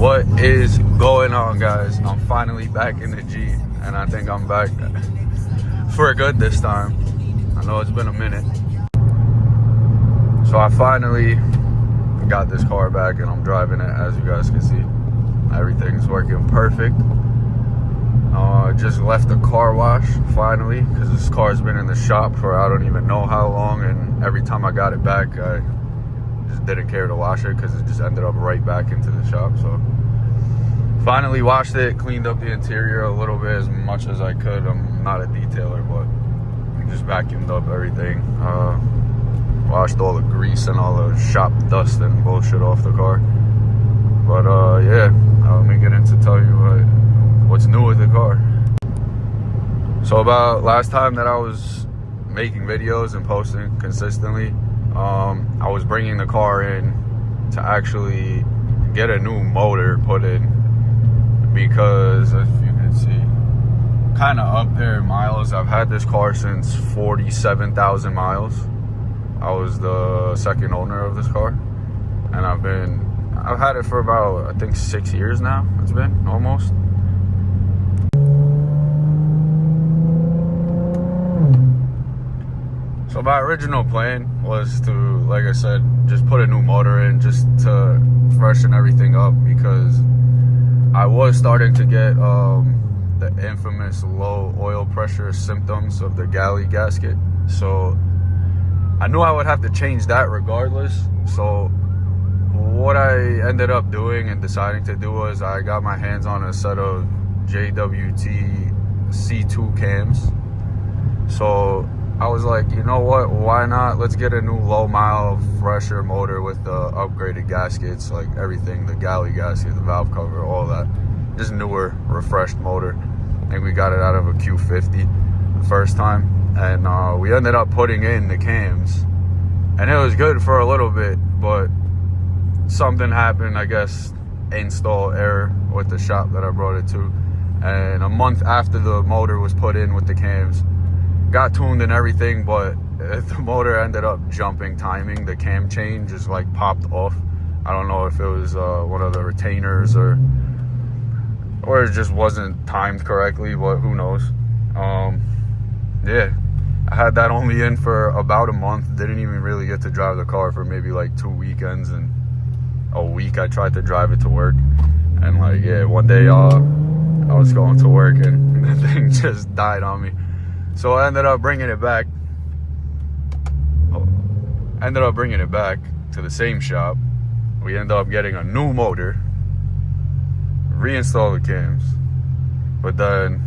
What is going on, guys? I'm finally back in the G, and I think I'm back for good this time. I know it's been a minute. So I finally got this car back and I'm driving it. As you guys can see, everything's working perfect. Just left the car wash finally, because this car's been in the shop for I don't even know how long, and every time I got it back I just didn't care to wash it because it just ended up right back into the shop. So finally washed it, cleaned up the interior a little bit as much as I could. I'm not a detailer, but just vacuumed up everything, washed all the grease and all the shop dust and bullshit off the car. But yeah, let me get into tell you what's new with the car. So about last time that I was making videos and posting consistently, I was bringing the car in to actually get a new motor put in, because as you can see, kind of up there in miles. I've had this car since 47,000 miles. I was the second owner of this car, and I've had it for about, I think, 6 years now. It's been almost. So my original plan was to, like I said, just put a new motor in just to freshen everything up, because I was starting to get the infamous low oil pressure symptoms of the galley gasket. So I knew I would have to change that regardless. So what I ended up doing and deciding to do was I got my hands on a set of JWT C2 cams. So I was like, you know what, why not? Let's get a new low mile, fresher motor with the upgraded gaskets, like everything, the galley gasket, the valve cover, all that. Just newer, refreshed motor. I think we got it out of a Q50 the first time. And we ended up putting in the cams. And it was good for a little bit, but something happened, I guess, install error with the shop that I brought it to. And a month after the motor was put in with the cams, got tuned and everything, but the motor ended up jumping timing. The cam chain just like popped off. I don't know if it was one of the retainers or it just wasn't timed correctly, but who knows. Yeah, I had that only in for about a month. Didn't even really get to drive the car for maybe like 2 weekends, and a week I tried to drive it to work. And like, yeah, one day I was going to work and the thing just died on me. So I ended up bringing it back. To the same shop. We ended up getting a new motor, reinstall the cams. But then,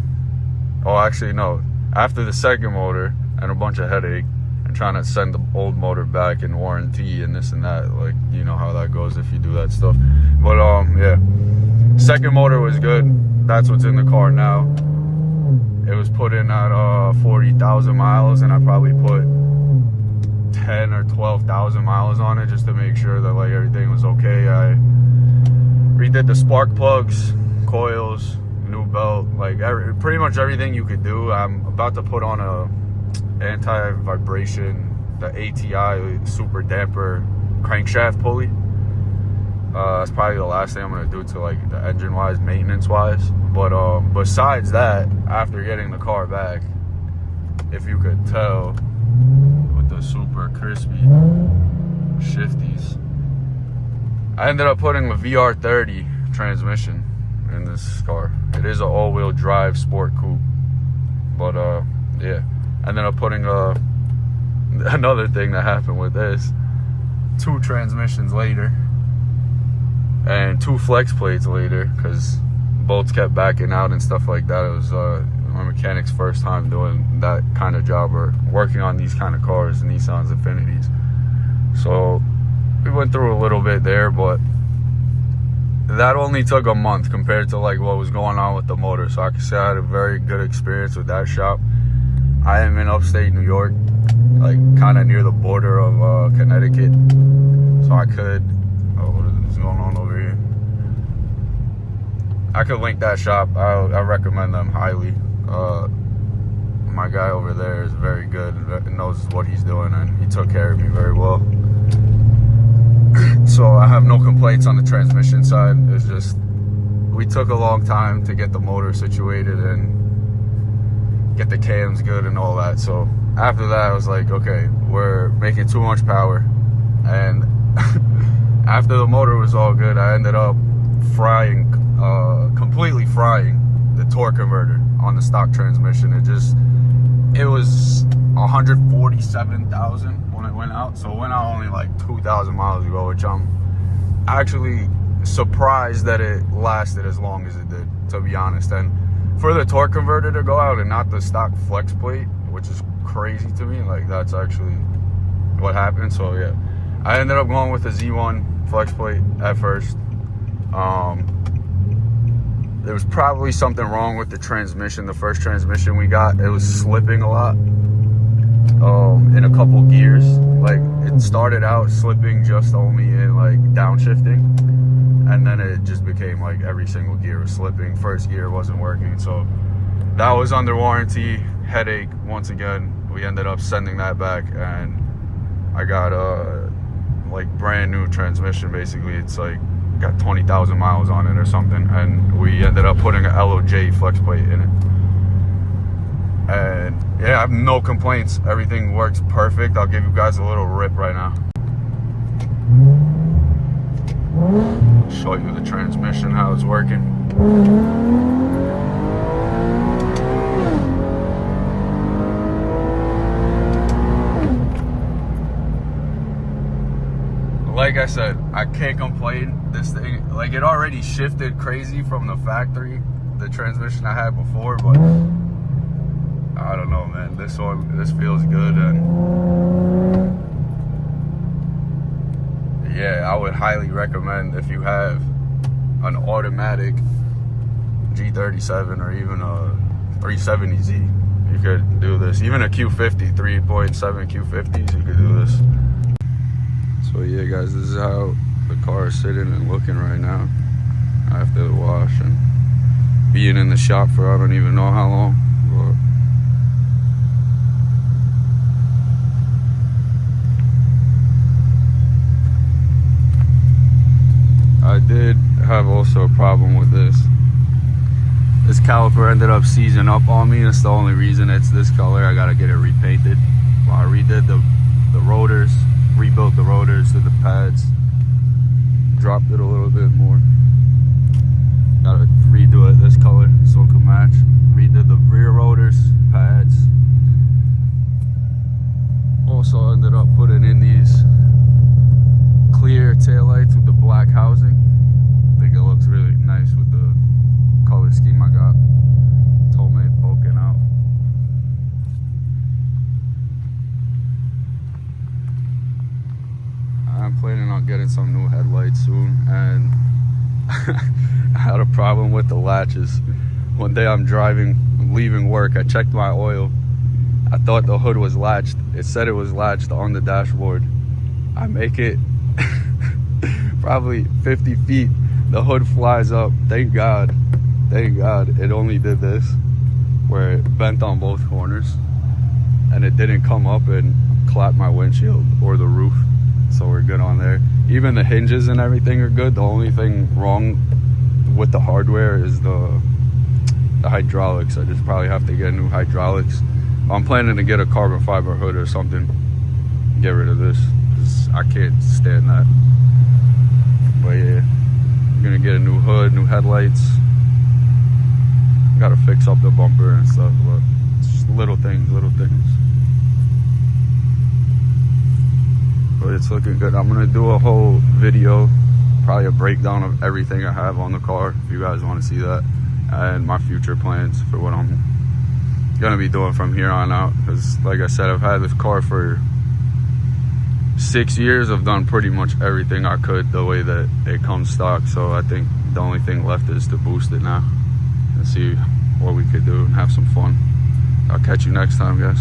after the second motor and a bunch of headache and trying to send the old motor back in warranty and this and that, like, you know how that goes if you do that stuff. But yeah, second motor was good. That's what's in the car now. It was put in at 40,000 miles, and I probably put 10 or 12,000 miles on it just to make sure that like everything was okay. I redid the spark plugs, coils, new belt, like pretty much everything you could do. I'm about to put on a anti-vibration, the ATI super damper crankshaft pulley. That's probably the last thing I'm gonna do to like the engine wise, maintenance wise. But besides that, after getting the car back, if you could tell with the super crispy shifties, I ended up putting a Vr30 transmission in this car. It is an all-wheel drive sport coupe, but yeah, ended up putting another thing that happened with this, 2 transmissions later and 2 flex plates later, because bolts kept backing out and stuff like that. It was my mechanic's first time doing that kind of job or working on these kind of cars, Nissans Infinitis. So we went through a little bit there, but that only took a month compared to like what was going on with the motor. So I can say I had a very good experience with that shop. I am in upstate New York, like kind of near the border of Connecticut, so I could what is going on over here? I could link that shop. I recommend them highly. My guy over there is very good and knows what he's doing, and he took care of me very well. So I have no complaints complaints on the transmission side. It's just, we took a long time to get the motor situated and get the cams good and all that. So after that, I was like, okay, we're making too much power. And after the motor was all good, I ended up frying, completely frying the torque converter on the stock transmission. It was 147,000 when it went out. So it went out only like 2,000 miles ago, which I'm actually surprised that it lasted as long as it did, to be honest. And for the torque converter to go out and not the stock flex plate, which is crazy to me, like that's actually what happened. So yeah, I ended up going with the Z1 flex plate at first. There was probably something wrong with the transmission. The first transmission we got, it was slipping a lot in a couple gears. Like it started out slipping just only in like downshifting, and then it just became like every single gear was slipping. First gear wasn't working, so that was under warranty. Headache once again. We ended up sending that back, and I got a like brand new transmission. Basically, it's like got 20,000 miles on it or something, and we ended up putting an LOJ flex plate in it. And yeah, I have no complaints. Everything works perfect. I'll give you guys a little rip right now. Show you the transmission, how it's working. Like I said, I can't complain. This thing, like, it already shifted crazy from the factory, the transmission I had before, but I don't know, man. This feels good, and yeah, I would highly recommend if you have an automatic G37 or even a 370Z, you could do this. Even a Q50, 3.7 Q50s, you could do this. So yeah, guys, this is how the car is sitting and looking right now after the wash and being in the shop for I don't even know how long. But I did have also a problem with this. This caliper ended up seizing up on me. That's the only reason it's this color. I gotta get it repainted. Well, I redid the rotors, rebuilt the rotors to the pads, dropped it a little bit more. Gotta redo it this color so it can match. Redid the rear rotors, pads. Also ended up putting in these clear taillights with the black housing. I think it looks really nice with the color scheme I got. Homemade poking out. I'm planning on getting some new headlights soon, and I had a problem with the latches. One day I'm leaving work, I checked my oil. I thought the hood was latched. It said it was latched on the dashboard. I make it probably 50 feet. The hood flies up. Thank God it only did this, where it bent on both corners, and it didn't come up and clap my windshield or the roof. So we're good on there. Even the hinges and everything are good. The only thing wrong with the hardware is the hydraulics. I just probably have to get new hydraulics. I'm planning to get a carbon fiber hood or something. Get rid of this, because I can't stand that. But yeah, I'm gonna get a new hood, new headlights. Gotta fix up the bumper and stuff, but it's just little things. But it's looking good. I'm gonna do a whole video, probably a breakdown of everything I have on the car, if you guys want to see that, and my future plans for what I'm gonna be doing from here on out. Because like I said, I've had this car for 6 years. I've done pretty much everything I could the way that it comes stock. So I think the only thing left is to boost it now and see what we could do and have some fun. I'll catch you next time, guys.